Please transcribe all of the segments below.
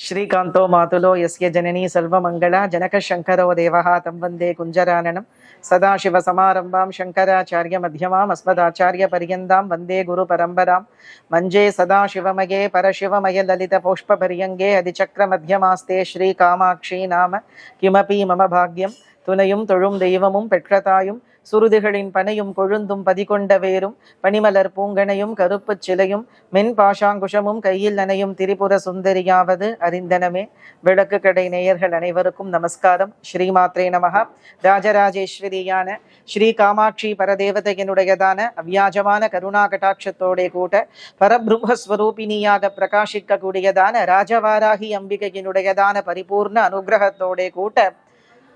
श्रीकांतो मातुलो यस्य जननी सर्वमंगला जनकशंकरो देवः तं वन्दे कुञ्जराननं सदाशिवसमारम्भां शंकराचार्य मध्यमाम् अस्मदाचार्यपर्यन्तां वन्दे गुरुपरम्परां मञ्जे सदाशिवमये परशिवमय ललितपुष्पपर्यङ्गे अधिचक्रमध्यमास्ते श्रीकामाक्षी नाम किमपि मम भाग्यं துணையும் தொழும் தெய்வமும் பெற்றதாயும் சுருதிகளின் பனையும் கொழுந்தும் பதிகொண்ட வேரும் பனிமலர் பூங்கனையும் கருப்பு சிலையும் மென் பாஷாங்குஷமும் கையில் நனையும் திரிபுர சுந்தரியாவது அறிந்தனமே. விளக்கு கடை நேயர்கள் அனைவருக்கும் நமஸ்காரம். ஸ்ரீமாத்ரே நமஹா. ராஜராஜேஸ்வரியான ஸ்ரீ காமாட்சி பரதேவதையினுடையதான அவ்யாஜமான கருணா கட்டாட்சத்தோட கூட்ட பரபிரம்மஸ்வரூபிணியாக பிரகாசிக்க கூடியதான ராஜவாராகி அம்பிகையினுடையதான பரிபூர்ண அனுகிரகத்தோட கூட்ட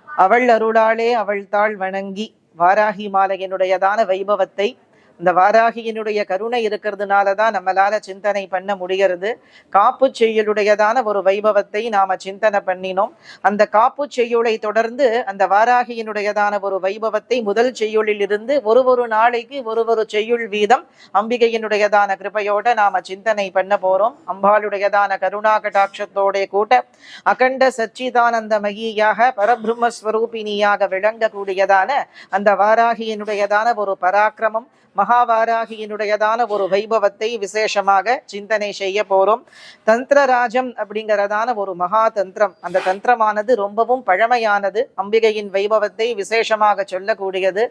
அவள் அருளாளே அவள் தாழ் வணங்கி வாராகி மாலையினுடையதான வைபவத்தை, இந்த வாராகியினுடைய கருணை இருக்கிறதுனாலதான் நம்மளால சிந்தனை பண்ண முடிகிறது. காப்பு செய்யுளுடையதான ஒரு வைபவத்தை நாம சிந்தனை பண்ணினோம். அந்த காப்பு செய்யுளை தொடர்ந்து அந்த வாராகியினுடையதான ஒரு வைபவத்தை முதல் செய்யுளில் இருந்து ஒரு நாளைக்கு ஒரு செய்யுள் வீதம் அம்பிகையினுடையதான கிருபையோட நாம சிந்தனை பண்ண போறோம். அம்பாளுடையதான கருணா கடாட்சத்தோட கூட்ட அகண்ட சச்சிதானந்த மகியாக பரபிரம்மஸ்வரூபிணியாக விளங்கக்கூடியதான அந்த வாராகியினுடையதான ஒரு பராக்கிரமம், மகாவாராகியினுடையதான ஒரு வைபவத்தை விசேஷமாக சிந்தனை செய்ய போறோம். தந்திரராஜம் அப்படிங்கிறதான ஒரு மகா தந்திரம். அந்த தந்திரமானது ரொம்பவும் பழமையானது, அம்பிகையின் வைபவத்தை விசேஷமாக சொல்லக்கூடியது.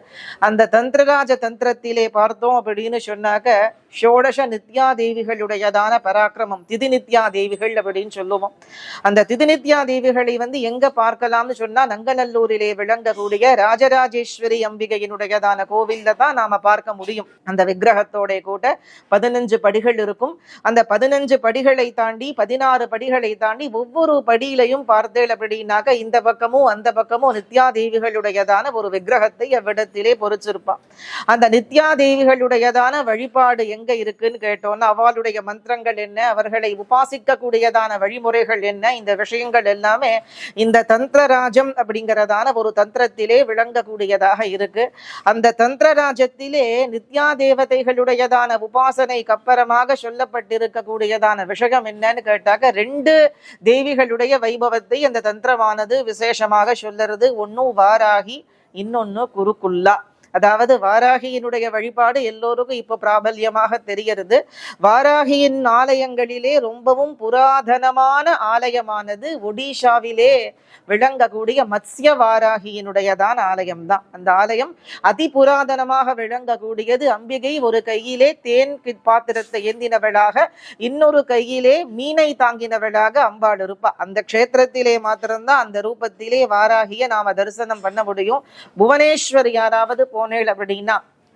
அந்த தந்திரராஜ தந்திரத்திலே பார்த்தோம் அப்படின்னு சொன்னாக்க ஷோடச நித்யா தேவிகளுடையதான பராக்கிரமம், திதி நித்யா தேவிகள் அப்படின்னு சொல்லுவோம். அந்த திதி நித்யா தேவிகளை எங்க பார்க்கலாம்னு சொன்னா நங்கநல்லூரிலே விளங்கக்கூடிய ராஜராஜேஸ்வரி அம்பிகையினுடையதான கோவில்ல தான் நாம பார்க்க முடியும். அந்த விக்கிரகத்தோட கூட 15 படிகள் இருக்கும். அந்த 15 படிகளை தாண்டி 16 படிகளை தாண்டி ஒவ்வொரு படியிலையும் பார்த்தேன் அப்படின்னாக்க இந்த பக்கமும் அந்த பக்கமும் நித்யா தேவிகளுடையதான ஒரு விக்கிரகத்தை அவ்விடத்திலே பொறிச்சிருப்பான். அந்த நித்யா தேவிகளுடையதான வழிபாடு எங்க இருக்குன்னு கேட்டோம்னா அவளுடைய மந்திரங்கள் என்ன, அவர்களை உபாசிக்க கூடியதான வழிமுறைகள் என்ன, இந்த விஷயங்கள் எல்லாமே இந்த தந்திரராஜம் அப்படிங்கிறதான ஒரு தந்திரத்திலே விளங்கக்கூடியதாக இருக்கு. அந்த தந்திரராஜத்திலே நித்யா தேவதைகளுடையதான உபாசனைக்கு அப்புறமாக சொல்லப்பட்டிருக்க கூடியதான விஷயம் என்னன்னு கேட்டாக்க 2 தேவிகளுடைய வைபவத்தை அந்த தந்திரமானது விசேஷமாக சொல்லுறது. ஒன்னு வாராகி, இன்னொன்னு குருகுல்லா. அதாவது வாராகியினுடைய வழிபாடு எல்லோருக்கும் இப்போ பிராபல்யமாக தெரிகிறது. வாராகியின் ஆலயங்களிலே ரொம்பவும் புராதனமான ஆலயமானது ஒடிஷாவிலே விளங்கக்கூடிய மத்ஸ்ய வாராகியினுடையதான ஆலயம்தான். அந்த ஆலயம் அதி புராதனமாக விளங்கக்கூடியது. அம்பிகை ஒரு கையிலே தேன் பாத்திரத்தை ஏந்தினவளாக, இன்னொரு கையிலே மீனை தாங்கினவளாக அம்பாள் இருப்பா. அந்த க்ஷேத்திரத்திலே மாத்திரம்தான் அந்த ரூபத்திலே வாராகிய நாம தரிசனம் பண்ண முடியும். புவனேஸ்வர் யாராவது போனேள் அப்படின்னா,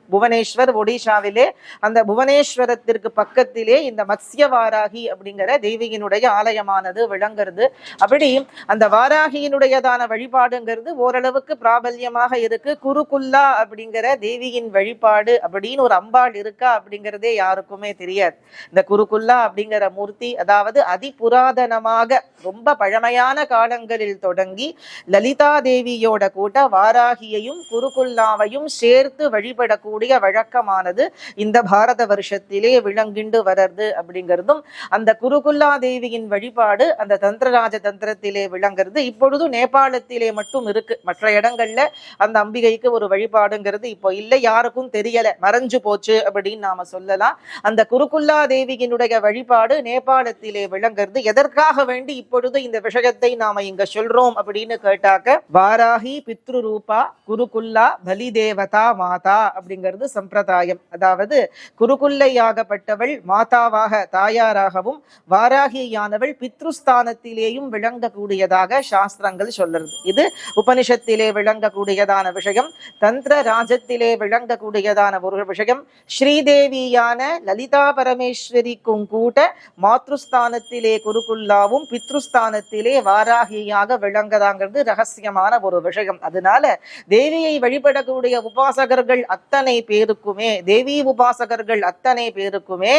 புவனேஸ்வர் ஒடிஷாவிலே அந்த புவனேஸ்வரத்திற்கு பக்கத்திலே இந்த மத்ஸ்ய வாராகி அப்படிங்கிற தேவியினுடைய ஆலயமானது விளங்குறது. அப்படி அந்த வாராகியினுடையதான வழிபாடுங்கிறது ஓரளவுக்கு பிராபல்யமாக இருக்கு. குருகுல்லா அப்படிங்கிற தேவியின் வழிபாடு அப்படின்னு ஒரு அம்பாள் இருக்கா அப்படிங்கிறதே யாருக்குமே தெரியாது. இந்த குருகுல்லா அப்படிங்கிற மூர்த்தி அதாவது அதி புராதனமாக ரொம்ப பழமையான காலங்களில் தொடங்கி லலிதா தேவியோட கூட வாராகியையும் குருகுல்லாவையும் சேர்த்து வழிபடக்கூடிய வழக்கமானது இந்த பாரத வருஷத்திலே விளங்கிண்டு வர்றது அப்படிங்கிறதும் அந்த குருகுல்லா தேவியின் வழிபாடு அந்த தந்திரராஜ தந்திரத்திலே விளங்குறது. இப்பொழுது நேபாளத்திலே மட்டும் இருக்கு. மற்ற இடங்கள்ல அந்த அம்பிகைக்கு ஒரு வழிபாடுங்கிறது இப்போ இல்லை, யாருக்கும் தெரியல, மறைஞ்சு போச்சு அப்படின்னு நாம சொல்லலாம். அந்த குருகுல்லா தேவியினுடைய வழிபாடு நேபாளத்திலே விளங்குறது. எதற்காக வேண்டி இப்பொழுது இந்த விஷயத்தை நாம இங்க சொல்றோம் அப்படின்னு கேட்டாக்க வாராகி பித்ரு ரூபா குருகுல்லா பலி தேவதா மாதா அப்படிங்கிறது சம்பிரதாயம். அதாவது குருகுல்லையாகப்பட்டவள் மாதாவாக தாயாராகவும் வாராகியானவள் பித்ருஸ்தானத்திலேயும் விளங்கக்கூடியதாக சாஸ்திரங்கள் சொல்லுறது. இது உபனிஷத்திலே விளங்கக்கூடியதான விஷயம். தந்திர ராஜத்திலே விளங்கக்கூடியதான ஒரு விஷயம். ஸ்ரீதேவியான லலிதா பரமேஸ்வரிக்கும் கூட மாத்ருஸ்தானத்திலே குருகுல்லாவும் பித்ருஸ்தானத்திலே வாராகியாக விளங்கதாங்கிறது ரகசியமான ஒரு விஷயம். அதனால தேவியை வழிபடக்கூடிய உபாசகர்கள் அத்தனை பேருக்குமே, தேவி உபாசகர்கள் அத்தனை பேருக்குமே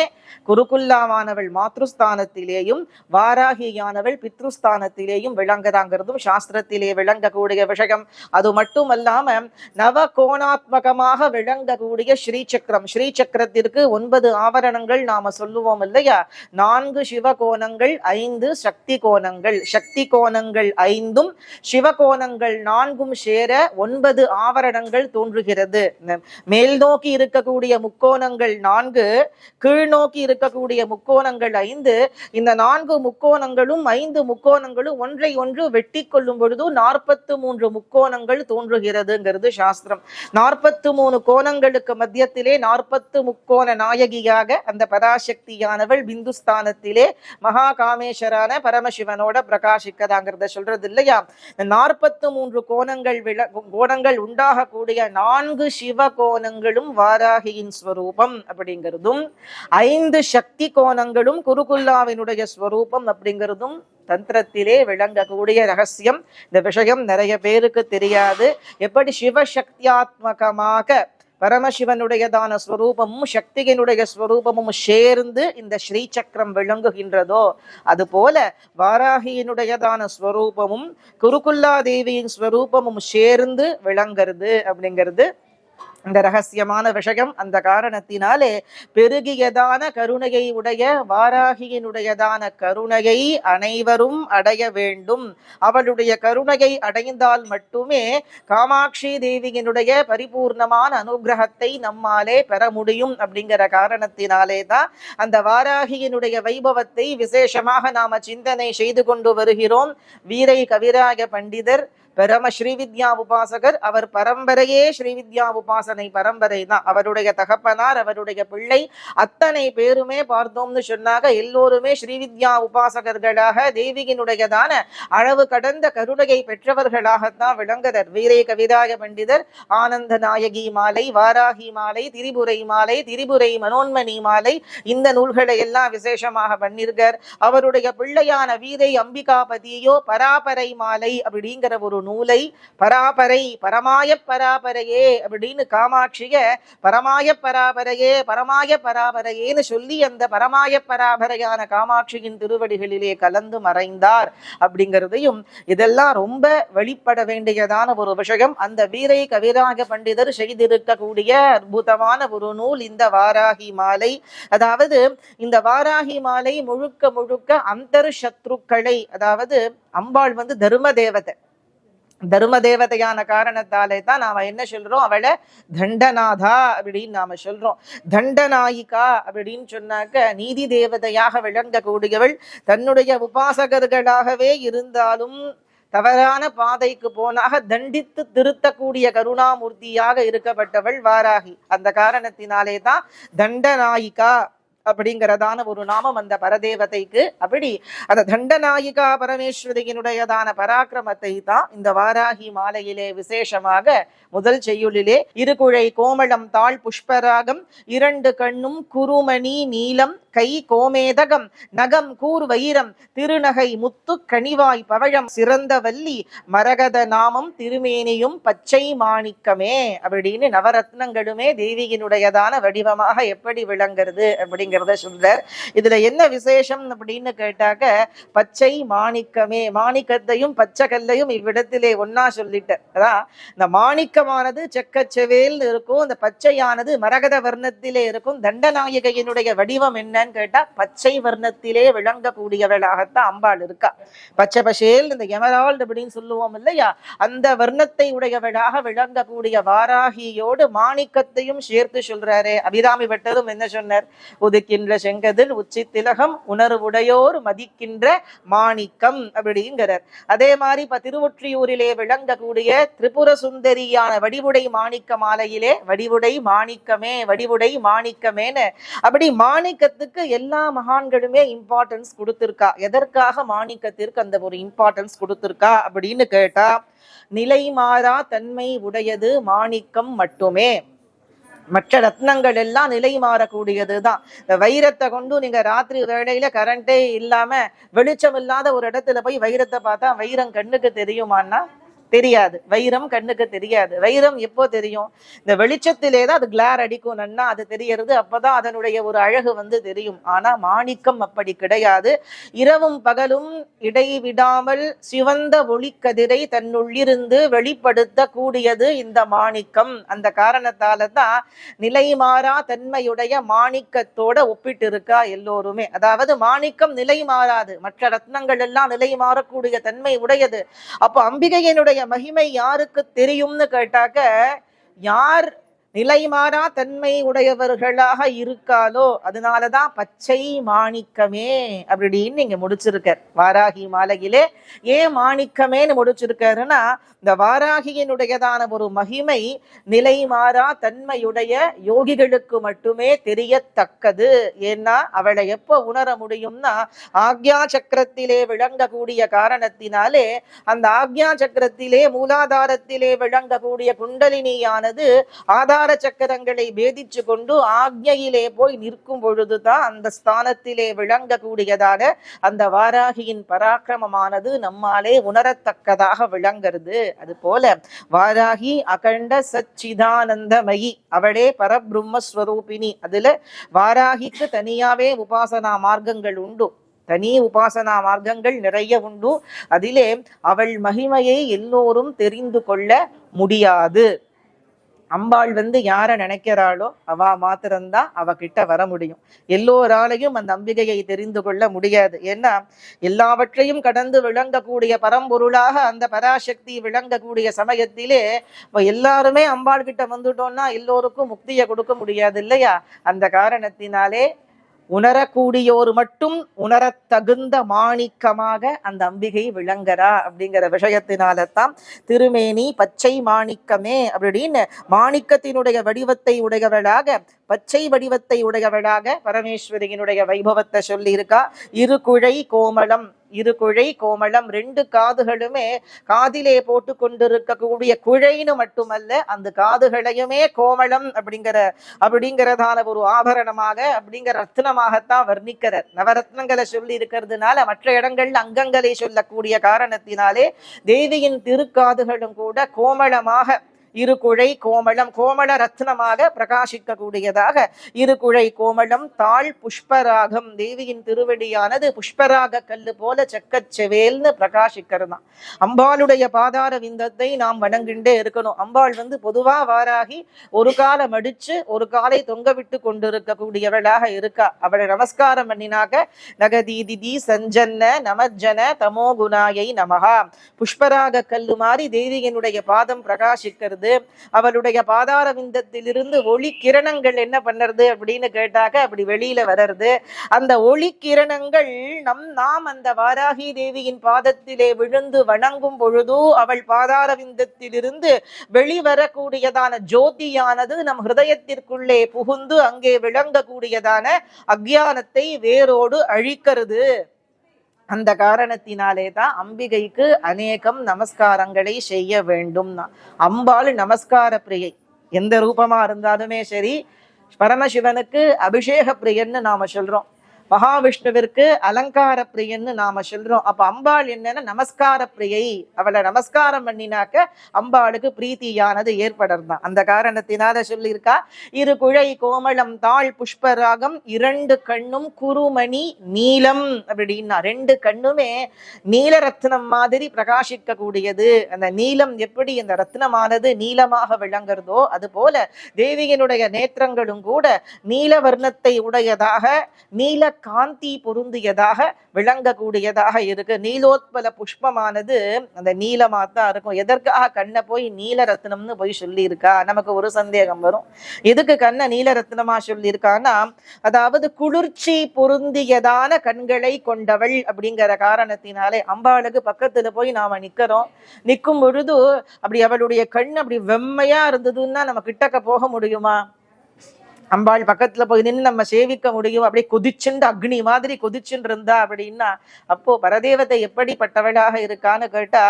குருகுல்லாவானவள் மாத்ருஸ்தானத்திலேயும் வாராகியானவள் பித்ருஸ்தானத்திலேயும் விளங்குதாங்கிறதும் சாஸ்திரத்திலே விளங்கக்கூடிய விஷயம். அது மட்டுமல்லாம நவ கோணாத்மகமாக விளங்கக்கூடிய ஸ்ரீசக்கரம், ஸ்ரீசக்கரத்திற்கு 9 ஆவரணங்கள் நாம சொல்லுவோம் இல்லையா? 4 சிவகோணங்கள், 5 சக்தி கோணங்கள். சக்தி கோணங்கள் 5ம் சிவகோணங்கள் 4ம் சேர 9 ஆவரணங்கள் தோன்றுகிறது. மேல் நோக்கி இருக்கக்கூடிய முக்கோணங்கள் 4, கீழ் நோக்கி இருக்கக்கூடிய முக்கோணங்கள் 5. இந்த 4 முக்கோணங்களும் 5 முக்கோணங்களும் ஒன்றை ஒன்று வெட்டி கொள்ளும் பொழுது 43 முக்கோணங்கள் தோன்றுகிறதுங்கிறது சாஸ்திரம். 43 கோணங்களுக்கு மத்தியத்திலே 40 முக்கோண நாயகியாக அந்த பராசக்தியானவள் பிந்துஸ்தானத்திலே மகா காமேஸ்வரான பரமசிவனோட பிரகாசிக்கதாங்கிறத சொல்றது இல்லையா? 43 கோணங்கள் உண்டாகக்கூடிய 4 சிவ கோணங்களும் வாராகியின் ஸ்வரூபம் அப்படிங்கிறதும், 5 சக்தி கோணங்களும் குருகுல்லாவினுடைய ஸ்வரூபம் அப்படிங்கிறதும் தந்திரத்திலே விளங்கக்கூடிய ரகசியம். இந்த விஷயம் நிறைய பேருக்கு தெரியாது. எப்படி சிவசக்தியாத்மகமாக பரமசிவனுடையதான ஸ்வரூபமும் சக்தியினுடைய ஸ்வரூபமும் சேர்ந்து இந்த ஸ்ரீசக்கரம் விளங்குகின்றதோ, அதுபோல வாராகியினுடையதான ஸ்வரூபமும் குருகுல்லா தேவியின் ஸ்வரூபமும் சேர்ந்து விளங்குறது அப்படிங்கிறது இந்த ரகசியமான விஷயம். அந்த காரணத்தினாலே பெருகியதான கருணையை உடைய வாராகியினுடையதான கருணையை அனைவரும் அடைய வேண்டும். அவளுடைய கருணையை அடைந்தால் மட்டுமே காமாட்சி தேவியினுடைய பரிபூர்ணமான அனுகிரகத்தை நம்மாலே பெற முடியும். அப்படிங்கிற காரணத்தினாலே தான் அந்த வாராகியினுடைய வைபவத்தை விசேஷமாக நாம சிந்தனை செய்து கொண்டு வருகிறோம். வீரை கவிராய பண்டிதர் பரம ஸ்ரீவித்யா உபாசகர். அவர் பரம்பரையே ஸ்ரீவித்யா உபாசனை பரம்பரை தான். அவருடைய தகப்பனார், அவருடைய பிள்ளை அத்தனை பேருமே பார்த்தோம்னு சொன்னாங்க எல்லோருமே ஸ்ரீவித்யா உபாசகர்களாக தேவியினுடையதான அளவு கடந்த கருணையை பெற்றவர்களாகத்தான் விளங்குதர். வீரே கவிராய பண்டிதர் ஆனந்த நாயகி மாலை, வாராகி மாலை, திரிபுரை மாலை, திரிபுரை மனோன்மணி மாலை, இந்த நூல்களை எல்லாம் விசேஷமாக பண்ணிருக்கார். அவருடைய பிள்ளையான வீரை அம்பிகாபதியோ பராபரை மாலை அப்படிங்கிற ஒரு நூலை பராபரை பரமாய பராபரையே அப்படின்னு காமாட்சிய பரமாய பராபரையே பரமாய பராபரையேன்னு சொல்லி அந்த பரமாய பராபரையான காமாட்சியின் திருவடிகளிலே கலந்து மறைந்தார் அப்படிங்கிறதையும் இதெல்லாம் ரொம்ப வெளிப்பட வேண்டியதான ஒரு விஷயம். அந்த வீரை கவிராக பண்டிதர் செய்திருக்கக்கூடிய அற்புதமான ஒரு நூல் இந்த வாராகி மாலை. அதாவது இந்த வாராகி மாலை முழுக்க முழுக்க அந்தர் சத்ருக்களை, அதாவது அம்பாள் தர்ம தேவதை, தர்ம தேவதையான காரணத்தாலே தான் நாம என்ன சொல்றோம், அவளை தண்டநாதா அப்படின்னு நாம சொல்றோம். தண்டநாயிகா அப்படின்னு சொன்னாக்க நீதி தேவதையாக விளங்கக்கூடியவள். தன்னுடைய உபாசகர்களாகவே இருந்தாலும் தவறான பாதைக்கு போனாக தண்டித்து திருத்தக்கூடிய கருணாமூர்த்தியாக இருக்கப்பட்டவள் வாராகி. அந்த காரணத்தினாலே தான் தண்டநாயிகா அப்படிங்கிறதான ஒரு நாமம் அந்த பரதேவதைக்கு. அப்படி அந்த தண்டநாயிகா பரமேஸ்வரியினுடையதான பராக்கிரமத்தை தான் இந்த வாராகி மாலையிலே விசேஷமாக முதல் செய்யுளிலே இருகுழை கோமளம் தாழ் புஷ்பராகம், 2 கண்ணும் குருமணி நீலம், கை கோமேதகம், நகம் கூர் வைரம், திருநகை முத்து கனிவாய் பவழம், சிறந்த வள்ளி, மரகத நாமம், திருமேனியும் பச்சை மாணிக்கமே அப்படின்னு நவரத்னங்களுமே தேவியினுடையதான வடிவமாக எப்படி விளங்குறது அப்படிங்கிறத சொல்றார். இதுல என்ன விசேஷம் அப்படின்னு கேட்டாக்க பச்சை மாணிக்கமே, மாணிக்கத்தையும் பச்சை கல்லையும் இவ்விடத்திலே ஒன்னா சொல்லிட்டார். அதான் இந்த மாணிக்கமானது செக்கச்செவேல் இருக்கும், இந்த பச்சையானது மரகத வர்ணத்திலே இருக்கும். தண்டநாயகையினுடைய வடிவம் என்னன்னு கேட்டா பச்சை வர்ணத்திலே விளங்கக்கூடியவளாகத்தான் அம்பாள் இருக்கா. பச்சை பசேல் இந்த எமரால்டு அப்படின்னு சொல்லுவோம் இல்லையா, அந்த வர்ணத்தை உடையவளாக விளங்கக்கூடிய வாராகியோடு மாணிக்கத்தையும் சேர்த்து சொல்றாரே. அபிராமி பட்டரும் என்ன சொன்னார், உதிக்கின்ற செங்கதில் உச்சி திலகம் உணர்வுடையோர் மதிக்கின்ற மாணிக்கம் அப்படிங்கிறார். அதே மாதிரி இப்ப திருவொற்றியூரிலே விளங்கக்கூடிய திரிபுர சுந்தரியான வடிவுடை மாணிக்க மாலையிலே வடிவுடை மாணிக்கமே, வடிவுடை மாணிக்கமேன்னு அப்படி மாணிக்கத்துக்கு எல்லா மகான்களுமே இம்பார்ட்டன்ஸ் கொடுத்திருக்கா. எதற்காக மாணிக்கத்திற்கு அந்த ஒரு இம்பார்ட்டன்ஸ் கொடுத்திருக்கா அப்படின்னு கேட்டா, நிலை மாறா தன்மை உடையது மாணிக்கம் மட்டுமே. மற்ற ரத்னங்கள் எல்லாம் நிலை மாறக்கூடியதுதான். இந்த வைரத்தை கொண்டு நீங்க ராத்திரி வேளையில கரண்டே இல்லாம வெளிச்சம் இல்லாத ஒரு இடத்துல போய் வைரத்தை பார்த்தா வைரம் கண்ணுக்கு தெரியுமான்னா தெரியாது. வைரம் கண்ணுக்கு தெரியாது. வைரம் எப்போ தெரியும்? இந்த வெளிச்சத்திலே தான் அது கிளார் அடிக்கும், நன்னா அது தெரியறது. அப்பதான் அதனுடைய ஒரு அழகு தெரியும். ஆனா மாணிக்கம் அப்படி கிடையாது. இரவும் பகலும் இடைவிடாமல் சிவந்த ஒளிக்கதிரை தன்னுள்ளிருந்து வெளிப்படுத்த கூடியது இந்த மாணிக்கம். அந்த காரணத்தால தான் நிலைமாறா தன்மையுடைய மாணிக்கத்தோட ஒப்பிட்டு இருக்கா எல்லோருமே. அதாவது மாணிக்கம் நிலை மாறாது, மற்ற ரத்னங்கள் எல்லாம் நிலை மாறக்கூடிய தன்மை உடையது. அப்போ அம்பிகையினுடைய மகிமை யாருக்கு தெரியும்னு கேட்டாக்க, யார் நிலைமாறா தன்மை உடையவர்களாக இருக்காலோ அதனாலதான் பச்சை மாணிக்கமே அப்படின்னு நீங்க முடிச்சிருக்கார் வாராகி மாலையிலே. ஏன் மாணிக்கமேன்னு முடிச்சிருக்காருன்னா, இந்த வாராகியினுடையதான ஒரு மகிமை நிலைமாறா தன்மையுடைய யோகிகளுக்கு மட்டுமே தெரியத்தக்கது. ஏன்னா அவளை எப்ப உணர முடியும்னா, ஆக்ஞா சக்கரத்திலே விளங்கக்கூடிய காரணத்தினாலே, அந்த ஆக்ஞா சக்கரத்திலே மூலாதாரத்திலே விளங்கக்கூடிய குண்டலினியானது ஆதார சக்கரங்களை பேதிச்சு கொண்டு ஆக்ஞையிலே போய் நிற்கும் பொழுதுதான் அந்த ஸ்தானத்திலே விளங்கக்கூடியதான அந்த வாராகியின் பராக்கிரமமானது நம்மாலே உணரத்தக்கதாக விளங்குறது. அது போல வாராகி அகண்ட சச்சிதானந்தமயி, அவளே பரபிரம்மஸ்வரூபிணி. அதுல வாராகிக்கு தனியாவே உபாசனா மார்க்கங்கள் உண்டு, தனி உபாசனா மார்க்கங்கள் நிறைய உண்டு. அதிலே அவள் மகிமையை எல்லோரும் தெரிந்து கொள்ள முடியாது. அம்பாள் யார நினைக்கிறாளோ அவ மாத்திரம்தான் அவகிட்ட வர முடியும். எல்லோராலையும் அந்த அம்பிகையை தெரிந்து கொள்ள முடியாது. ஏன்னா எல்லாவற்றையும் கடந்து விளங்கக்கூடிய பரம்பொருளாக அந்த பராசக்தி விளங்கக்கூடிய சமயத்திலே எல்லாருமே அம்பாள் கிட்ட வந்துட்டோம்னா எல்லோருக்கும் முக்தியை கொடுக்க முடியாது இல்லையா? அந்த காரணத்தினாலே உணரக்கூடியோர் மட்டும் உணரத்தகுந்த மாணிக்கமாக அந்த அம்பிகை விளங்குறா. அப்படிங்கிற விஷயத்தினால்தான் திருமேனி பச்சை மாணிக்கமே அப்படின்னு மாணிக்கத்தினுடைய வடிவத்தை உடையவளாக, பச்சை வடிவத்தை உடையவளாக பரமேஸ்வரியினுடைய வைபவத்தை சொல்லி இருக்கா. இருகுழை கோமளம், இருகுழை கோமளம், ரெண்டு காதுகளுமே காதிலே போட்டு கொண்டிருக்கக்கூடிய குழைன்னு மட்டுமல்ல, அந்த காதுகளையுமே கோமளம் அப்படிங்கிறதான ஒரு ஆபரணமாக அப்படிங்கிற ரத்னமாகத்தான் வர்ணிக்கிறார். நவரத்னங்களை சொல்லி இருக்கிறதுனால மற்ற இடங்கள்ல அங்கங்களை சொல்லக்கூடிய காரணத்தினாலே தேவியின் திருக்காதுகளும் கூட கோமளமாக இருகுழை கோமளம், கோமள ரத்னமாக பிரகாசிக்க கூடியதாக இருகுழை கோமளம். தாழ் புஷ்பராகம், தேவியின் திருவடியானது புஷ்பராக கல்லு போல செக்கச்செவேல்னு பிரகாசிக்கிறதாம். அம்பாளுடைய பாதார விந்தத்தை நாம் வணங்கிண்டே இருக்கணும். அம்பாள் பொதுவா வாராகி ஒரு காலை மடிச்சு ஒரு காலை தொங்க விட்டு கொண்டிருக்கக்கூடியவளாக இருக்கா. அவளை நமஸ்காரம் பண்ணினாக்க நகதீதி சஞ்சன்ன நமஜன தமோ குணாயை நமகா, புஷ்பராக கல்லு மாதிரி தேவியினுடைய பாதம் பிரகாசிக்கிறது. அவளுடைய பாதார விந்தத்திலிருந்து ஒளி கிரணங்கள் என்ன பண்ணுறது அப்படின்னு கேட்டாக்க அப்படி வெளியில வர்றது. அந்த ஒளி கிரணங்கள் நாம் அந்த வாராகி தேவியின் பாதத்திலே விழுந்து வணங்கும் பொழுது அவள் பாதார விந்தத்திலிருந்து வெளிவரக்கூடியதான ஜோதியானது நம் ஹிருதயத்திற்குள்ளே புகுந்து அங்கே விளங்கக்கூடியதான அக்ஞானத்தை வேரோடு அழிக்கிறது. அந்த காரணத்தினாலே தான் அம்பிகைக்கு அநேகம் நமஸ்காரங்களை செய்ய வேண்டும். அம்பாள் நமஸ்கார பிரியை, எந்த ரூபமா இருந்தாலுமே சரி. பரமசிவனுக்கு அபிஷேக பிரியன்னு நாம சொல்றோம், மகாவிஷ்ணுவிற்கு அலங்கார பிரியன்னு நாம சொல்றோம். அப்ப அம்பாள் என்னன்னா நமஸ்கார பிரியை. அவளை நமஸ்காரம் பண்ணினாக்க அம்பாளுக்கு பிரீத்தியானது ஏற்படுறதான். அந்த காரணத்தினால சொல்லியிருக்கா இரு குழை கோமளம் தாழ் புஷ்பராகம் இரண்டு கண்ணும் குருமணி நீலம் அப்படின்னா. ரெண்டு கண்ணுமே நீல ரத்னம் மாதிரி பிரகாசிக்க கூடியது. அந்த நீலம் எப்படி அந்த ரத்னமானது நீலமாக விளங்குறதோ அது போல தேவியினுடைய நேத்திரங்களும் கூட நீல வர்ணத்தை உடையதாக, நீல காந்தி பொருந்தியதாக விளங்கக்கூடியதாக இருக்கு. நீலோத்பல புஷ்பமானது அந்த நீலமா தான் இருக்கும். எதற்காக கண்ணை போய் நீல ரத்னம்னு போய் சொல்லி இருக்கா? நமக்கு ஒரு சந்தேகம் வரும். எதுக்கு கண்ணை நீல ரத்னமா சொல்லி இருக்கான்னா, அதாவது குளிர்ச்சி பொருந்தியதான கண்களை கொண்டவள் அப்படிங்கிற காரணத்தினாலே. அம்பாளுக்கு பக்கத்துல போய் நாம நிக்கிறோம், நிற்கும் பொழுது அப்படி அவளுடைய கண் அப்படி வெம்மையா இருந்ததுன்னா நம்ம கிட்டக்க போக முடியுமா? அம்பாள் பக்கத்துல போய் நின்று நம்ம சேவிக்க முடியும். அப்படியே கொதிச்சுண்டு அக்னி மாதிரி கொதிச்சுட்டு இருந்தா அப்படின்னா அப்போ பரதேவதை எப்படிப்பட்டவளாக இருக்கான்னு கேட்டா,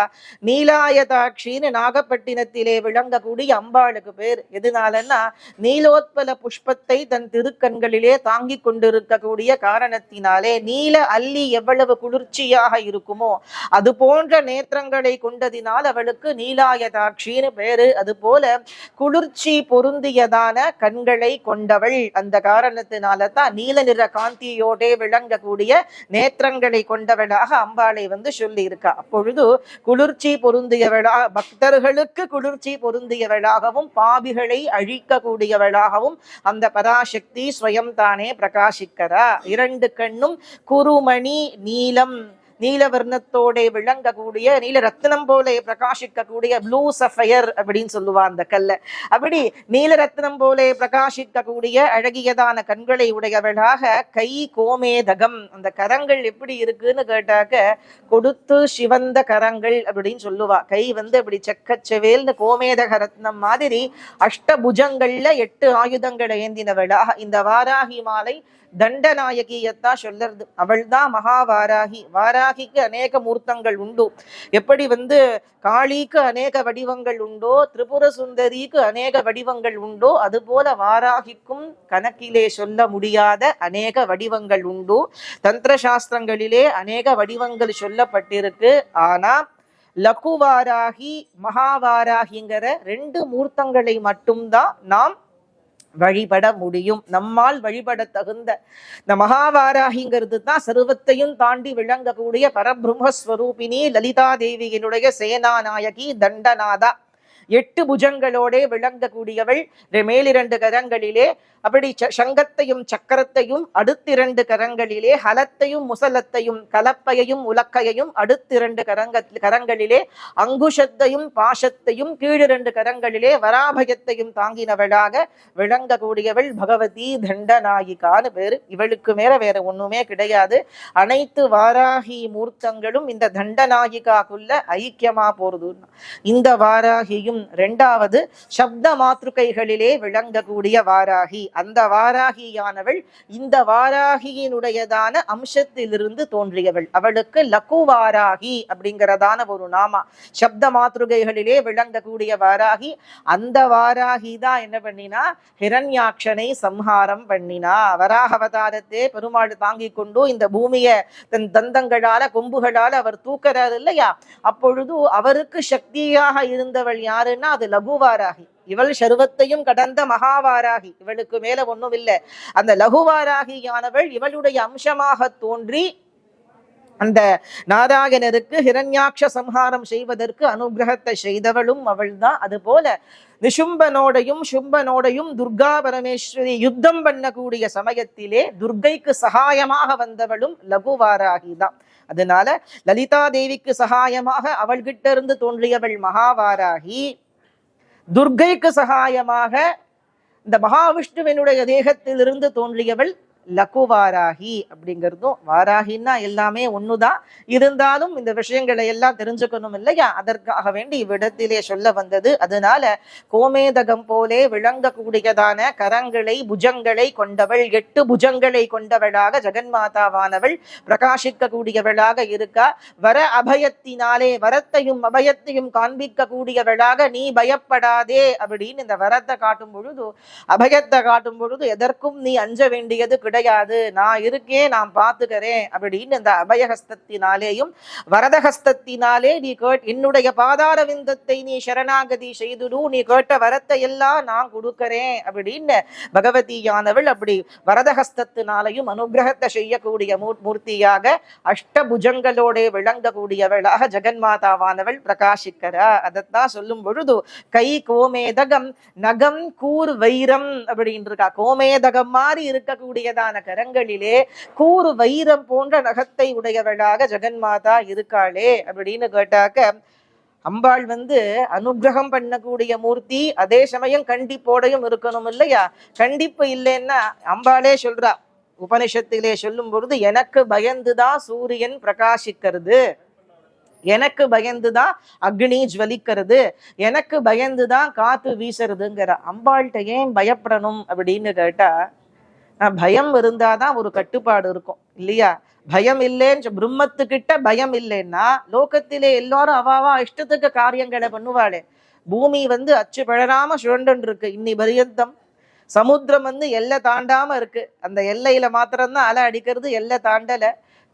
நீலாயதாட்சின்னு நாகப்பட்டினத்திலே விளங்கக்கூடிய அம்பாளுக்கு பேர். எதுனாலன்னா நீலோத்பல புஷ்பத்தை தன் திருக்கண்களிலே தாங்கி கொண்டிருக்கக்கூடிய காரணத்தினாலே. நீல அல்லி எவ்வளவு குளிர்ச்சியாக இருக்குமோ அது போன்ற நேத்திரங்களை கொண்டதினால் அவளுக்கு நீலாயதாட்சின்னு பேரு. அது போல குளிர்ச்சி பொருந்தியதான கண்களை கொண்டவள். அந்த காரணத்தினால தான் நீல நிற காந்தியோடே விளங்கக்கூடிய நேத்திரங்களை கொண்டவளாக அம்பாளை சொல்லி இருக்கா. அப்பொழுது குளிர்ச்சி பொருந்தியவளா, பக்தர்களுக்கு குளிர்ச்சி பொருந்தியவளாகவும் பாவிகளை அழிக்க கூடியவளாகவும் அந்த பராசக்தி ஸ்வயம் தானே பிரகாசிக்கிறா. இரண்டு கண்ணும் குருமணி நீலம், நீலவர்ணத்தோட விளங்கக்கூடிய நீல ரத்னம் போல பிரகாசிக்கக்கூடிய ப்ளூ சஃபயர் அப்படின்னு சொல்லுவா அந்த கல்ல. அப்படி நீல ரத்னம் போல பிரகாசிக்கக்கூடிய அழகியதான கண்களை உடையவளாக. கை கோமேதகம், அந்த கரங்கள் எப்படி இருக்குன்னு கேட்டாக்க கொடுத்து சிவந்த கரங்கள் அப்படின்னு சொல்லுவா. கை அப்படி செக்கச்செவேல்னு கோமேதக ரத்னம் மாதிரி அஷ்டபுஜங்கள்ல 8 ஆயுதங்களை ஏந்தினவளாக. இந்த வாராகி மாலை தண்டநாயகியத்தா சொல்லுறது. அவள் தான் மகாவாராகி. வாராகிக்கு அநேக மூர்த்தங்கள் உண்டு. எப்படி காளிக்கு அநேக வடிவங்கள் உண்டோ, திரிபுர சுந்தரிக்கு அநேக வடிவங்கள் உண்டோ, அதுபோல வாராகிக்கும் கணக்கிலே சொல்ல முடியாத அநேக வடிவங்கள் உண்டு. தந்திர சாஸ்திரங்களிலே அநேக வடிவங்கள் சொல்லப்பட்டிருக்கு. ஆனா லகுவாராகி மகாவாராகிங்கிற 2 மூர்த்தங்களை மட்டும்தான் நாம் வழிபட முடியும். நம்மால் வழிபட தகுந்த இந்த மகாவாராகிங்கிறது தான் சர்வத்தையும் தாண்டி விளங்கக்கூடிய பரபிரம்மஸ்வரூபிணி லலிதா தேவியினுடைய சேனாநாயகி தண்டநாதா. 8 புஜங்களோட விளங்கக்கூடியவள். மேலிரண்டு கரங்களிலே அப்படி சங்கத்தையும் சக்கரத்தையும், அடுத்த 2 கரங்களிலே ஹலத்தையும் முசலத்தையும் கலப்பையையும் உலக்கையையும், அடுத்த 2 கரங்களிலே அங்குஷத்தையும் பாசத்தையும், கீழ் 2 கரங்களிலே வராபயத்தையும் தாங்கினவளாக விளங்கக்கூடியவள் பகவதி தண்டநாயிகான்னு பேரு. இவளுக்கு மேல வேற ஒண்ணுமே கிடையாது. அனைத்து வாராகி மூர்த்தங்களும் இந்த தண்டநாயிகாக்குள்ள ஐக்கியமா போறது. இந்த வாராகியும் 2வது சப்த மாத்ருகைகளிலே விளங்கக்கூடிய வாராகி. அந்த வாராகியானவள் இந்த வாராகியினுடையதான அம்சத்திலிருந்து தோன்றியவள். அவளுக்கு லகுவாராகி அப்படிங்கிறதான ஒரு நாமா. சப்த மாத்ருகைகளிலே விளங்கக்கூடிய வாராகி. அந்த வாராகி தான் என்ன பண்ணினா, ஹிரண்யாட்சனை சம்ஹாரம் பண்ணினா. வராக அவதாரத்தை பெருமாள் தாங்கி கொண்டு இந்த பூமியை தன் தந்தங்களால கொம்புகளால அவர் தூக்கிறார் இல்லையா, அப்பொழுது அவருக்கு சக்தியாக இருந்தவள் யாருன்னா அது லகுவாராகி. இவள் சர்வத்தையும் கடந்த மகாவாராகி. இவளுக்கு மேல ஒண்ணும் இல்லை. அந்த லகுவாராகியானவள் இவளுடைய அம்சமாக தோன்றி அந்த நாராயணருக்கு ஹிரண்யாட்ச சம்ஹாரம் செய்வதற்கு அனுகிரகத்தை செய்தவளும் அவள் தான். அது போல நிஷும்பனோடையும் சும்பனோடையும் துர்கா பரமேஸ்வரி யுத்தம் பண்ணக்கூடிய சமயத்திலே துர்கைக்கு சகாயமாக வந்தவளும் லகுவாராகி தான். அதனால லலிதா தேவிக்கு சகாயமாக அவள்கிட்ட இருந்து தோன்றியவள் மகாவாராகி. துர்கைக்கு சகாயமாக இந்த மகாவிஷ்ணுவினுடைய தேகத்திலிருந்து தோன்றியவள் லகுவாராகி. அப்படிங்கிறதும் வாராகின்னா எல்லாமே ஒண்ணுதான். இருந்தாலும் இந்த விஷயங்களை எல்லாம் தெரிஞ்சுக்கணும் இல்லையா, அதற்காக வேண்டி இவ்விடத்திலே சொல்ல வந்தது. அதனால கோமேதகம் போலே விளங்கக்கூடியதான கரங்களை புஜங்களை கொண்டவள், 8 புஜங்களை கொண்டவளாக ஜெகன்மாதாவானவள் பிரகாசிக்க கூடியவளாக இருக்கா. வர அபயத்தினாலே வரத்தையும் அபயத்தையும் காண்பிக்க கூடியவளாக நீ பயப்படாதே அப்படின்னு இந்த வரத்தை காட்டும் பொழுது, அபயத்தை காட்டும் பொழுது எதற்கும் நீ அஞ்ச வேண்டியது கிடையாது, நான் இருக்கேன், நான் பார்த்துக்கிறேன் அப்படின்னு இந்த அபயஹஸ்தத்தினாலேயும் வரதஹஸ்தத்தினாலே நீ என்னுடைய பாதார விந்தத்தை நீ சரணாகதி செய்துடு, நீ கேட்ட வரத்தை எல்லாம் நான் கொடுக்கிறேன் அப்படின்னு பகவதியானவள் அப்படி வரதஹஸ்தத்தினாலையும் அனுகிரகத்தை செய்யக்கூடிய மூர்த்தியாக அஷ்டபுஜங்களோட விளங்கக்கூடியவளாக ஜெகன்மாதாவானவள் பிரகாசிக்கிறா. அதைத்தான் சொல்லும் பொழுது கை கோமேதகம் நகம் கூர் வைரம் அப்படின்னு இருக்கா. கோமேதகம் மாதிரி இருக்கக்கூடியதான கரங்களிலே கூறு வைரம் போன்ற நகத்தை உடையவளாக ஜெகன்மாதா இருக்காளே அப்படின்னு கேட்டாக்க, அம்பாள் அனுகிரகம் பண்ணக்கூடிய மூர்த்தி, அதே சமயம் கண்டிப்போடையும் இருக்கணும் இல்லையா. கண்டிப்பு இல்லைன்னா அம்பாளே சொல்றா உபனிஷத்திலே சொல்லும் பொழுது, எனக்கு பயந்துதான் சூரியன் பிரகாசிக்கிறது, எனக்கு பயந்துதான் அக்னி ஜுவலிக்கிறது, எனக்கு பயந்துதான் காத்து வீசுறதுங்கிற. அம்பாள்கிட்ட ஏன் பயப்படணும் அப்படின்னு கேட்டா, பயம் இருந்தாதான் ஒரு கட்டுப்பாடு இருக்கும் இல்லையா? பயம் இல்லைன்னு பிரம்மத்துக்கிட்ட பயம் இல்லைன்னா லோகத்திலே எல்லாரும் அவாவா இஷ்டத்துக்கு காரியங்களை பண்ணுவாளே. பூமி அச்சு பிழறாம சுழண்டு இருக்கு இன்னி பரியந்தம். சமுத்திரம் எல்லை தாண்டாம இருக்கு, அந்த எல்லையில மாத்திரம்தான் அலை அடிக்கிறது, எல்லை தாண்டல.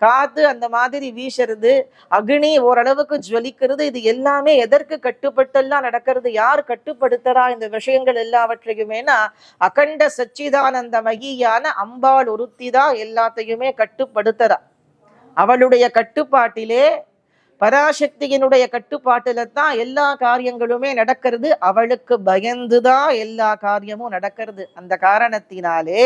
காத்து அந்த மாதிரி வீசுறது, அக்னி ஓரளவுக்கு ஜுவலிக்கிறது, இது எல்லாமே எதற்கு கட்டுப்பட்டெல்லாம் நடக்கிறது? யார் கட்டுப்படுத்துறா இந்த விஷயங்கள் எல்லாவற்றையுமேனா அகண்ட சச்சிதானந்த மகியான அம்பாள் ஒருத்திதான் எல்லாத்தையுமே கட்டுப்படுத்துறா. அவளுடைய கட்டுப்பாட்டிலே, பராசக்தியினுடைய கட்டுப்பாட்டுல தான் எல்லா காரியங்களுமே நடக்கிறது. அவளுக்கு பயந்துதான் எல்லா காரியமும் நடக்கிறது. அந்த காரணத்தினாலே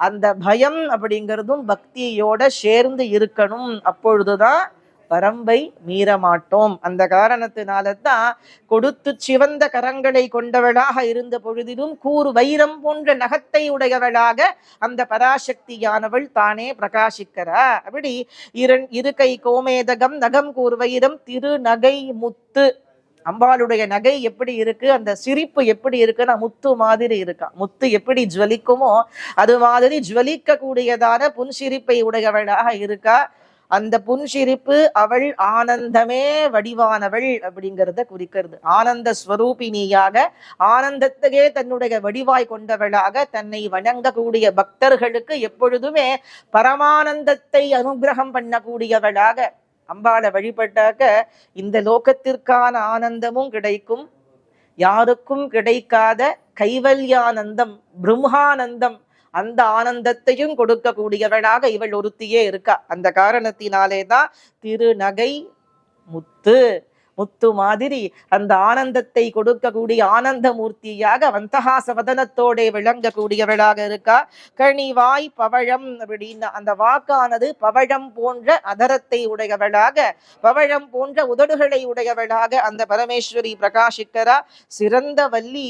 அந்த பயம் அப்படிங்கிறதும் பக்தியோட சேர்ந்து இருக்கணும். அப்பொழுதுதான் வரம்பை மீறமாட்டோம். அந்த காரணத்தினால்தான் கொடுத்து சிவந்த கரங்களை கொண்டவளாக இருந்த பொழுதிலும் கூறு வைரம் போன்ற நகத்தை உடையவளாக அந்த பராசக்தியானவள் தானே பிரகாசிக்கிறா. அப்படி இருக்கை கோமேதகம் நகம் கூறு வைரம் திரு நகை முத்து. அம்பாளுடைய நகை எப்படி இருக்கு, அந்த சிரிப்பு எப்படி இருக்குன்னா முத்து மாதிரி இருக்கா. முத்து எப்படி ஜுவலிக்குமோ அது மாதிரி ஜுவலிக்க கூடியதான புன்சிரிப்பை உடையவளாக இருக்கா. அந்த புன்சிரிப்பு அவள் ஆனந்தமே வடிவானவள் அப்படிங்கிறத குறிக்கிறது. ஆனந்த ஸ்வரூபிணியாக, ஆனந்தத்தையே தன்னுடைய வடிவாய் கொண்டவளாக தன்னை வணங்கக்கூடிய பக்தர்களுக்கு எப்பொழுதுமே பரமானந்தத்தை அனுகிரகம் பண்ணக்கூடியவளாக அம்பாளை வழிபட்டாக்க இந்த லோகத்திற்கான ஆனந்தமும் கிடைக்கும். யாருக்கும் கிடைக்காத கைவல்யானந்தம், பிரம்மானந்தம், அந்த ஆனந்தத்தையும் கொடுக்கக்கூடியவளாக இவள் ஒருத்தியே இருக்கா. அந்த காரணத்தினாலேதான் திருநகை முத்து, முத்து மாதிரி அந்த ஆனந்தத்தை கொடுக்கக்கூடிய ஆனந்த மூர்த்தியாக வந்தகாச வதனத்தோட விளங்கக்கூடியவளாக இருக்கா. கனிவாய் பவழம் அப்படின்னா அந்த வாக்கானது பவழம் போன்ற அதரத்தை உடையவளாக, பவழம் போன்ற உதடுகளை உடையவளாக அந்த பரமேஸ்வரி பிரகாசிக்கிறா. சிறந்த வள்ளி.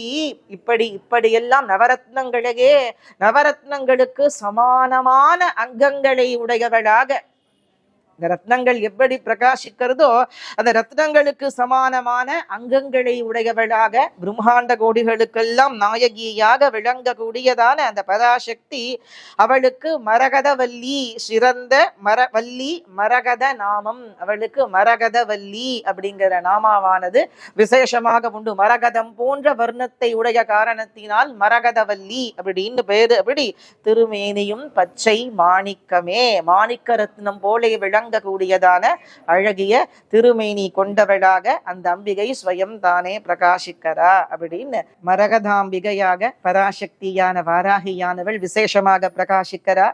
இப்படியெல்லாம் நவரத்னங்களையே, நவரத்னங்களுக்கு சமானமான அங்கங்களை உடையவளாக, இந்த ரத்னங்கள் எப்படி பிரகாசிக்கிறதோ அந்த ரத்னங்களுக்கு சமானமான அங்கங்களை உடையவளாக பிரம்மாண்ட கோடிகளுக்கெல்லாம் நாயகியாக விளங்கக்கூடியதான அந்த பராசக்தி அவளுக்கு மரகதவல்லி, சிறந்த மரவல்லி, மரகத நாமம். அவளுக்கு மரகதவல்லி அப்படிங்கிற நாமாவானது விசேஷமாக உண்டு. மரகதம் போன்ற வர்ணத்தை உடைய காரணத்தினால் மரகதவல்லி அப்படின்னு பேரு. அப்படி திருமேனியும் பச்சை மாணிக்கமே, மாணிக்க ரத்னம் போலே விளங்க கூடியதான அழகிய திருமேனி கொண்டவளாக அந்த அம்பிகை ஸ்வயம் தானே பிரகாசிக்கிறா. அப்படின்னு மரகதாம்பிகையாக பராசக்தியான வாராகியானவள் விசேஷமாக பிரகாசிக்கிறா.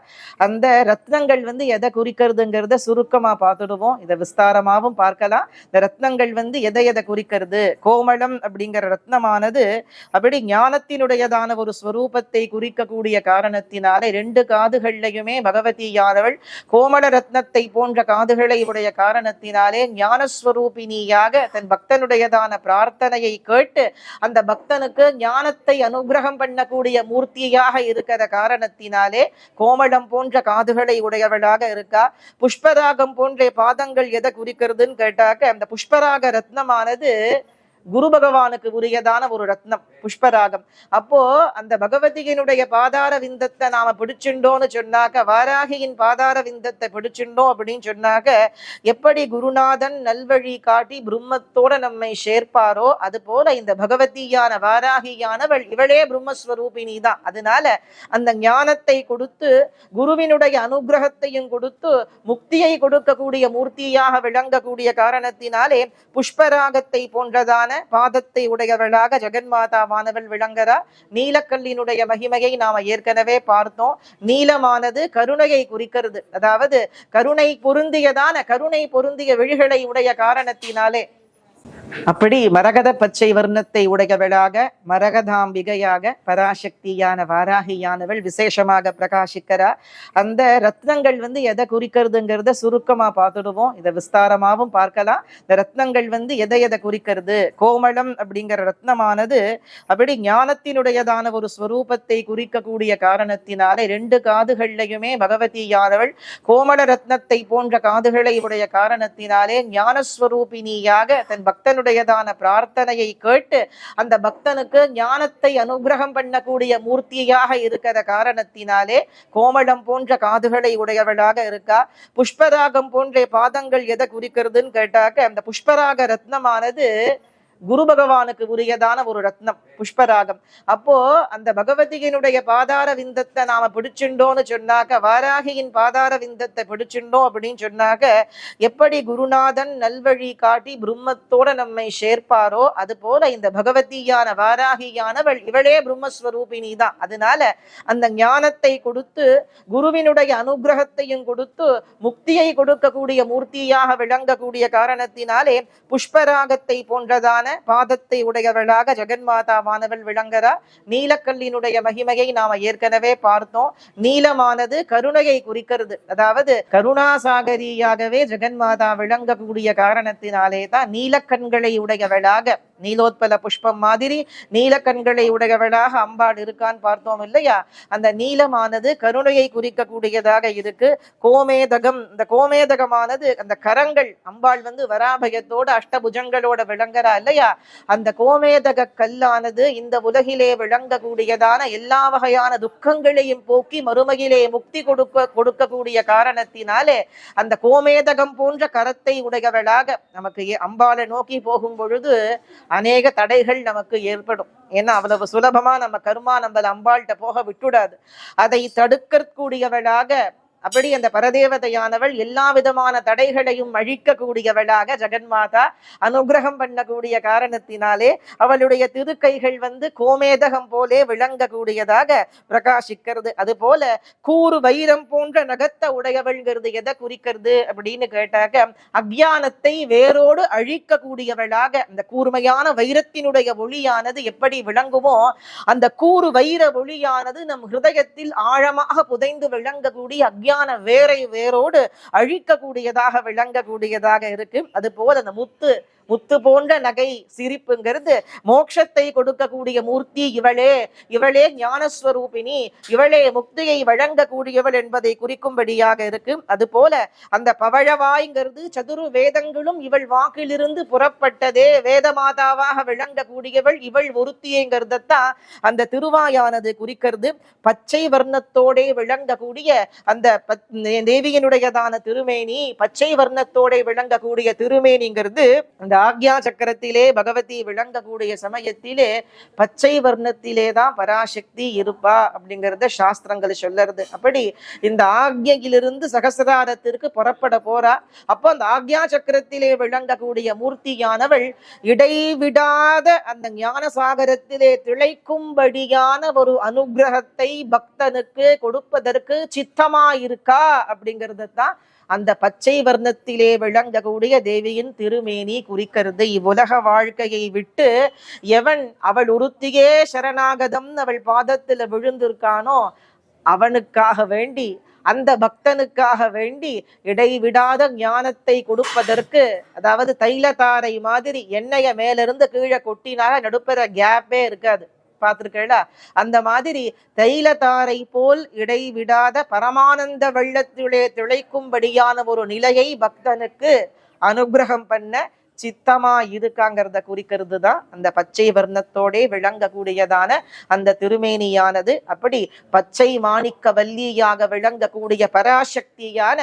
அந்த ரத்னங்கள் எதை குறிக்கிறதுங்கிறத சுருக்கமா பார்த்துடுவோம், இதை விஸ்தாரமாவும் பார்க்கலாம். இந்த ரத்னங்கள் எதை குறிக்கிறது? கோமளம் அப்படிங்கிற ரத்னமானது அப்படி ஞானத்தினுடையதான ஒரு ஸ்வரூபத்தை குறிக்கக்கூடிய காரணத்தினாலே ரெண்டு காதுகள்லையுமே பகவதியானவள் கோமள ரத்னத்தை போன்ற காதுகளை உடைய காரணத்தினாலே ஞானஸ்வரூபிணியாக தன் பக்தனுடையதான பிரார்த்தனையை கேட்டு அந்த பக்தனுக்கு ஞானத்தை அனுகிரகம் பண்ணக்கூடிய மூர்த்தியாக இருக்கிற காரணத்தினாலே கோமளம் போன்ற காதுகளை உடையவளாக இருக்கா. புஷ்பராகம் போன்ற பாதங்கள் எதை குறிக்கிறதுன்னு கேட்டாக்க அந்த புஷ்பராக ரத்னமானது குரு பகவானுக்கு உரியதான ஒரு ரத்னம் புஷ்பராகம். அப்போ அந்த பகவதியினுடைய பாதார விந்தத்தை நாம பிடிச்சுண்டோன்னு சொன்னாக்க, வாராகியின் பாதார விந்தத்தை பிடிச்சுண்டோம் அப்படின்னு சொன்னாக்க, எப்படி குருநாதன் நல்வழி காட்டி பிரம்மத்தோட நம்மை சேர்ப்பாரோ அது போல இந்த பகவதியான வாராகியானவள் இவளே பிரம்மஸ்வரூபிணி தான். அதனால அந்த ஞானத்தை கொடுத்து குருவினுடைய அனுகிரகத்தையும் கொடுத்து முக்தியை கொடுக்கக்கூடிய மூர்த்தியாக விளங்கக்கூடிய காரணத்தினாலே புஷ்பராகத்தை போன்றதான பாதத்தை உடையவளாக ஜெகன்மாதாவானவள் விளங்குறா. நீலக்கல்லினுடைய மகிமையை நாம ஏற்கனவே பார்த்தோம். நீலமானது கருணையை குறிக்கிறது. அதாவது கருணை பொருந்திய விழிகளை உடைய காரணத்தினாலே அப்படி மரகத பச்சை வர்ணத்தை உடையவளாக மரகதாம்பிகையாக பராசக்தியான வாராகியானவள் விசேஷமாக பிரகாசிக்கிறா. அந்த ரத்னங்கள் எதை குறிக்கிறதுங்கிறத சுருக்கமா பார்த்துடுவோம், இதை விஸ்தாரமாகவும் பார்க்கலாம். இந்த ரத்னங்கள் எதை எதை குறிக்கிறது? கோமளம் அப்படிங்கிற ரத்னமானது அப்படி ஞானத்தினுடையதான ஒரு ஸ்வரூபத்தை குறிக்கக்கூடிய காரணத்தினாலே 2 காதுகள்லையுமே பகவதியானவள் கோமள ரத்னத்தை போன்ற காதுகளை உடைய காரணத்தினாலே ஞானஸ்வரூபிணியாக தன் பக்தனுடையதான பிரார்த்தனையை கேட்டு அந்த பக்தனுக்கு ஞானத்தை அனுகிரகம் பண்ணக்கூடிய மூர்த்தியாக இருக்கிற காரணத்தினாலே கோமளம் போன்ற காதுகளை உடையவளாக இருக்கா. புஷ்பராகம் போன்ற பாதங்கள் எதை குறிக்கிறதுன்னு கேட்டாக்க அந்த புஷ்பராக ரத்னமானது குரு பகவானுக்கு உரியதான ஒரு ரத்னம் புஷ்பராகம். அப்போ அந்த பகவதியினுடைய பாதார விந்தத்தை நாம பிடிச்சுட்டோம்னு சொன்னாக்க, வாராகியின் பாதார விந்தத்தை பிடிச்சுட்டோம் அப்படின்னு சொன்னாக்க, எப்படி குருநாதன் நல்வழி காட்டி பிரம்மத்தோட நம்மை சேர்ப்பாரோ அது போல இந்த பகவதியான வாராகியானவள் இவளே பிரம்மஸ்வரூபிணி தான். அதனால அந்த ஞானத்தை கொடுத்து குருவினுடைய அனுகிரகத்தையும் கொடுத்து முக்தியை கொடுக்கக்கூடிய மூர்த்தியாக விளங்கக்கூடிய காரணத்தினாலே புஷ்பராகத்தை போன்றதான பாதத்தை உடையவளாக ஜெகன்மாதாவானவள் விளங்குறா. நீலக்கல்லினுடைய மகிமையை நாம ஏற்கனவே பார்த்தோம். நீலமானது கருணையை குறிக்கிறது. அதாவது கருணாசாகரியாகவே ஜெகன்மாதா விளங்கக்கூடிய காரணத்தினாலே தான் நீலக்கண்களை உடையவளாக, நீலோத்பல புஷ்பம் மாதிரி நீலக்கண்களை உடையவளாக அம்பாள் இருக்கான்னு பார்த்தோம் இல்லையா? அந்த நீலமானது கருணையை குறிக்கக்கூடியதாக இருக்கு. கோமேதகம், இந்த கோமேதகமானது அந்த கரங்கள், அம்பாள் வராபயத்தோட அஷ்டபுஜங்களோட விளங்குறா இல்லையா? அந்த கோமேதக கல்லானது இந்த உலகிலே விளங்கக்கூடியதான எல்லா வகையான துக்கங்களையும் போக்கி மறுமையிலே முக்தி கொடுக்கக்கூடிய காரணத்தினாலே அந்த கோமேதகம் போன்ற கரத்தை உடையவளாக நமக்கு அம்பாளை நோக்கி போகும் பொழுது அநேக தடைகள் நமக்கு ஏற்படும். ஏன்னா அவ்வளவு சுலபமா நம்ம கர்மா நம்மள அம்பாள்கிட்ட போக விட்டுடாது. அதை தடுக்கக்கூடியவளாக அப்படி அந்த பரதேவதையானவள் எல்லா விதமான தடைகளையும் அழிக்கக்கூடியவளாக ஜெகன்மாதா அனுகிரகம் பண்ணக்கூடிய காரணத்தினாலே அவளுடைய திருக்கைகள் கோமேதகம் போலே விளங்கக்கூடியதாக பிரகாசிக்கிறது. அது போல கூறு வைரம் போன்ற நகத்தை உடையவள்ங்கிறது எதை குறிக்கிறது அப்படின்னு கேட்டாக்க, அக்ஞானத்தை வேரோடு அழிக்கக்கூடியவளாக அந்த கூர்மையான வைரத்தினுடைய ஒளியானது எப்படி விளங்குமோ அந்த கூறு வைர ஒளியானது நம் ஹிருதயத்தில் ஆழமாக புதைந்து விளங்கக்கூடிய அக்ஞான வேரோடு அழிக்கக்கூடியதாக விளங்கக்கூடியதாக இருக்கு. அது போல அந்த முத்து போன்ற நகை சிரிப்புங்கிறது மோட்சத்தை கொடுக்கக்கூடிய மூர்த்தி இவளே ஞானஸ்வரூபிணி, இவளே முக்தியை வழங்கக்கூடியவள் என்பதை குறிக்கும்படியாக இருக்கு. அது போல அந்த பவழவாய்ங்கிறது சதுரு வேதங்களும் இவள் வாக்கிலிருந்து புறப்பட்டதே, வேத மாதாவாக விளங்கக்கூடியவள் இவள் ஒருத்தியைங்கிறதான் அந்த திருவாயானது குறிக்கிறது. பச்சை வர்ணத்தோட விளங்கக்கூடிய அந்த தேவியினுடையதான திருமேனி, பச்சை வர்ணத்தோட விளங்கக்கூடிய திருமேனிங்கிறது அந்த ஆக்ஞா சக்கரத்திலே பகவதி விளங்கக்கூடிய சமயத்திலே பச்சை வர்ணத்திலே தான் பராசக்தி இருப்பா அப்படிங்கறத சாஸ்திரங்கள் சொல்லுறது. அப்படி இந்த ஆக்ஞையிலிருந்து சகசிராரத்திற்கு புறப்பட போறா. அப்போ அந்த ஆக்ஞா சக்கரத்திலே விளங்கக்கூடிய மூர்த்தியானவள் இடைவிடாத அந்த ஞான சாகரத்திலே திளைக்கும்படியான ஒரு அனுகிரகத்தை பக்தனுக்கு கொடுப்பதற்கு சித்தமாயிருக்கா அப்படிங்கிறது தான் அந்த பச்சை வர்ணத்திலே விளங்கக்கூடிய தேவியின் திருமேனி குறிக்கிறது. இவ்வுலக வாழ்க்கையை விட்டு எவன் அவள் ஒருத்தியே சரணாகதம் அவள் பாதத்துல விழுந்திருக்கானோ அவனுக்காக வேண்டி, அந்த பக்தனுக்காக வேண்டி இடைவிடாத ஞானத்தை கொடுப்பதற்கு, அதாவது தைலத்தாரை மாதிரி எண்ணெய மேலிருந்து கீழே கொட்டினாக நடுப்புற கேப்பே இருக்காது, பார்த்திருக்கா? அந்த மாதிரி தைலத்தாரை போல் இடைவிடாத பரமானந்த வெள்ளத்திலே திளைக்கும்படியான ஒரு நிலையை பக்தனுக்கு அனுகிரகம் பண்ண சித்தமா இருக்காங்கிறத குறிக்கிறது தான் அந்த பச்சை வர்ணத்தோட விளங்கக்கூடியதான அந்த திருமேனியானது. அப்படி பச்சை மாணிக்க வல்லியாக விளங்கக்கூடிய பராசக்தியான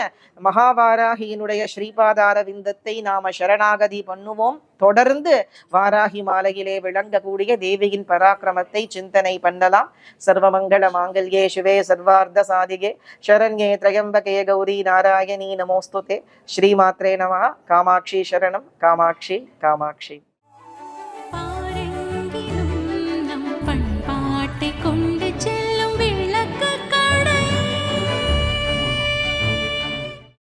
மகாவாராகியினுடைய ஸ்ரீபாதார விந்தத்தை நாம சரணாகதி பண்ணுவோம். தொடர்ந்து வாராகி மாலையிலே விளங்கக்கூடிய தேவியின் பராக்கிரமத்தை சிந்தனை பண்ணலாம். சர்வமங்கள மாங்கல்யே சிவே சர்வார்த்த சாதிகே சரண்யே த்ரயம்பகே கௌரி நாராயணி நமோஸ்துதே. ஸ்ரீமாத்ரே நமः. காமாட்சி சரணம். காமாட்சி காமாட்சி. கொண்டு